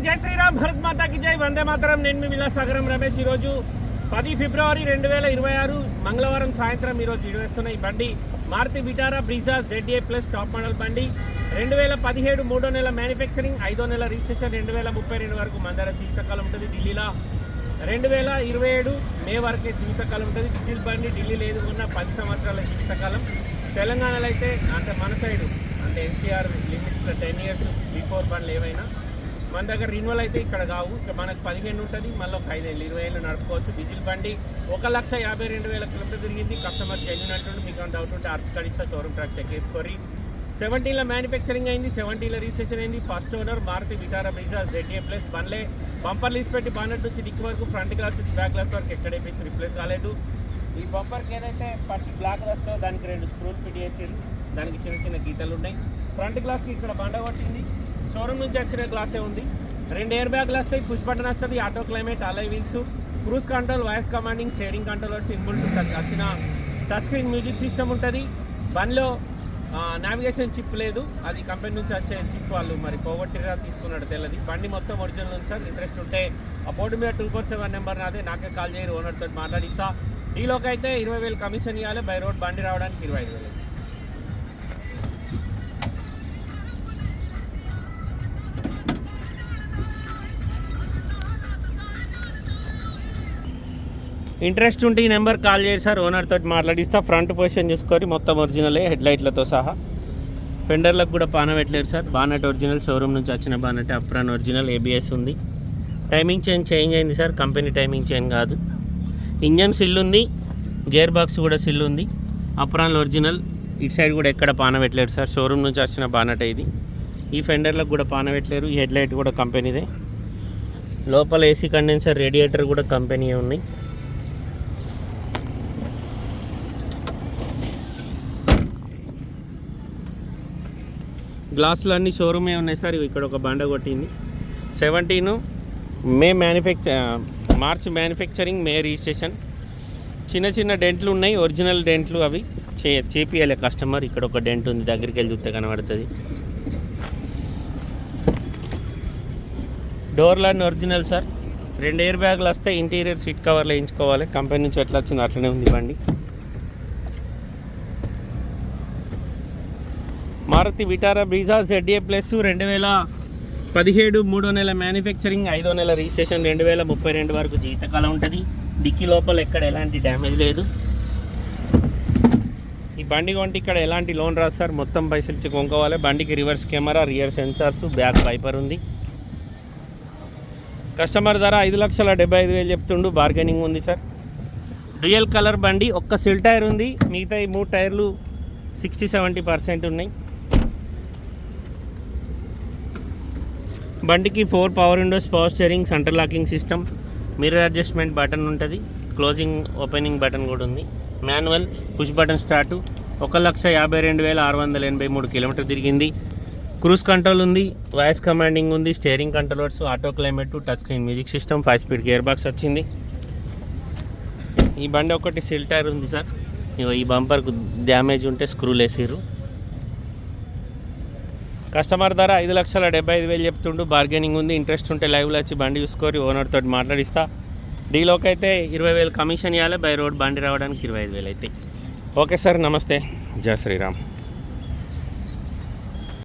జై శ్రీరామ్, భరత్ మాతాకి జై, వందే మాతరం. నేను మీ విలాసాగరం రమేష్. ఈరోజు 10 ఫిబ్రవరి 2026 మంగళవారం సాయంత్రం ఈరోజు వీడియో వేస్తున్న ఈ బండి Maruti Vitara Brezza ZA plus top model బండి. 2017 3వ నెల మ్యానుఫ్యాక్చరింగ్, 5వ నెల రిజిస్ట్రేషన్. 2032 వరకు మన దగ్గర జీవితకాలం ఉంటుంది. ఢిల్లీలో 2027 మే వరకే జీవితకాలం ఉంటుంది. డీజిల్ బండి ఢిల్లీలో ఏది ఉన్న 10 సంవత్సరాల జీవితకాలం. తెలంగాణలో అయితే అంటే మన సైడు అంటే NCR లిమిట్స్లో 10 ఇయర్స్ బిఫోర్ బండ్లు ఏమైనా మన దగ్గర రిన్యూవల్ అయితే ఇక్కడ కావు. ఇక్కడ మనకు 15 ఉంటుంది, మళ్ళీ ఒక 5 ఏళ్ళు 20 ఏళ్ళు నడుపుకోవచ్చు. డీజిల్ బండి 1,52,000 కిలోమీటర్లు తిరిగింది. కస్టమర్ జెన్యూన్ అంటుండే, మీకు డౌట్ ఉంటే ఆర్స్ కార్డ్ ఇస్తా, షోరూమ్ ట్రాక్ చెక్ చేసుకోరి. 17లో మ్యానుఫ్యాక్చరింగ్ అయింది, 17లో రిజిస్ట్రేషన్ అయింది. First owner Maruti Vitara Brezza ZA plus. బండ్లే బంపర్ లీస్ పెట్టి బానెట్ నుంచి డిక్కి వరకు, ఫ్రంట్ గ్లాస్ నుంచి బ్యాక్ గ్లాస్ వరకు ఎక్కడ వేసి రిప్లేస్ కాలేదు. ఈ బంపర్కి ఏదైతే పట్టి బ్లాక్ వస్తుందో దానికి 2 స్క్రూలు ఫిట్ చేసారు, దానికి చిన్న చిన్న గీతలు ఉన్నాయి. ఫ్రంట్ గ్లాస్కి ఇక్కడ బండ కొట్టింది, షోరూమ్ నుంచి వచ్చిన గ్లాసే ఉంది. 2 ఎయిర్ బ్యాగ్లు వస్తాయి, పుష్ బటన్ వస్తుంది, ఆటో క్లైమేట్, అలై wheels, cruise control, voice commanding, steering controllers, inbuilt వచ్చిన టచ్ స్క్రీన్ మ్యూజిక్ సిస్టమ్ ఉంటుంది. బండ్లో నావిగేషన్ చిప్ లేదు, అది కంపెనీ నుంచి వచ్చే చిప్ వాళ్ళు మరి పోగొట్టిరా తీసుకున్నాడు తెల్లది. బండి మొత్తం ఒరిజినల్ ఉంది సార్. ఇంట్రెస్ట్ ఉంటే ఆ బోర్డు మీద 247 నెంబర్ నాదే, నాకే కాల్ చేయరు, ఓనర్తో మాట్లాడిస్తా. డీలోకి అయితే 20,000 కమిషన్ ఇవ్వాలి, బై రోడ్ బండి రావడానికి 25,000. ఇంట్రెస్ట్ ఉంటే ఈ నెంబర్ కాల్ చేసి సార్, ఓనర్తో మాట్లాడిస్తా. ఫ్రంట్ పొజిషన్ చూసుకొని మొత్తం ఒరిజినలే, హెడ్లైట్లతో సహా. ఫెండర్లకు కూడా పాన పెట్టలేరు సార్. బానెట్ ఒరిజినల్, షోరూమ్ నుంచి వచ్చిన బానెట్. అప్రాన్ ఒరిజినల్, ABS ఉంది. టైమింగ్ చైన్ చేంజ్ అయింది సార్, కంపెనీ టైమింగ్ చైన్ కాదు. ఇంజన్ సిల్ ఉంది, గేర్ బాక్స్ కూడా సిల్ ఉంది. Apron original. ఇటు సైడ్ కూడా ఎక్కడ పాన పెట్టలేరు సార్, షోరూమ్ నుంచి వచ్చిన బానెట్ ఇది. ఈ ఫెండర్లకు కూడా పాన పెట్టలేరు. ఈ హెడ్లైట్ కూడా కంపెనీదే. లోపల AC కండెన్సర్, రేడియేటర్ కూడా కంపెనీ ఉన్నాయి. గ్లాసులు అన్నీ షోరూమే ఉన్నాయి సార్. ఇక్కడ ఒక బండ కొట్టింది. 17 మార్చ్ మ్యానుఫ్యాక్చరింగ్, మే రిజిస్ట్రేషన్. చిన్న చిన్న డెంట్లు ఉన్నాయి, ఒరిజినల్ డెంట్లు. అవి చేపియాలి కస్టమర్. ఇక్కడ ఒక డెంట్ ఉంది, దగ్గరికి వెళ్ళి చూస్తే కనబడుతుంది. డోర్లన్నీ ఒరిజినల్ సార్. 2 ఎయిర్ బ్యాగులు వస్తాయి, ఇంటీరియర్ సీట్ కవర్లు వేయించుకోవాలి. కంపెనీ నుంచి ఎట్లా వచ్చిందో అట్లనే ఉంది బండి. Maruti Vitara Brezza ZA plus. 2017 3వ నెల మ్యానుఫ్యాక్చరింగ్, 5వ నెల రిజిస్ట్రేషన్. 2032 వరకు జీవితకాలం ఉంటుంది. డిక్కీ లోపల ఎక్కడ ఎలాంటి డ్యామేజ్ లేదు. ఈ బండి కొంటే ఇక్కడ ఎలాంటి లోన్ రాదు సార్, మొత్తం పైసలు ఇచ్చి కొనుక్కోవాలి. బండికి reverse camera, rear sensors, back wiper ఉంది. కస్టమర్ ధర 5,75,000 చెప్తుండు, బార్గెనింగ్ ఉంది సార్. డ్యూయల్ కలర్ బండి. ఒక్క సిల్ టైర్ ఉంది, మిగతా ఈ 3 టైర్లు 60-70% ఉన్నాయి. బండికి 4 power windows, power steering, centre locking system, mirror adjustment button ఉంటుంది, క్లోజింగ్ ఓపెనింగ్ బటన్ కూడా ఉంది. Manual, push button start. 1,52,683 kilometre తిరిగింది. క్రూజ్ కంట్రోల్ ఉంది, వాయిస్ కమాండింగ్ ఉంది, steering controllers, auto climate, touch screen music system, 5 speed gear box వచ్చింది. ఈ బండి ఒకటి సిల్ టైర్ ఉంది సార్. ఈ బంపర్కు డ్యామేజ్ ఉంటే స్క్రూలు వేసిర్రు. కస్టమర్ ధర 5,75,000 చెప్తుండు, బార్గెనింగ్ ఉంది. ఇంట్రెస్ట్ ఉంటే లైవ్లో వచ్చి బండి చూసుకొని ఓనర్తో మాట్లాడిస్తా. డీలోకి అయితే 20,000 కమిషన్ ఇవ్వాలి, బై రోడ్ బండి రావడానికి 25,000 అవుతాయి. ఓకే సార్, నమస్తే, జై శ్రీరామ్.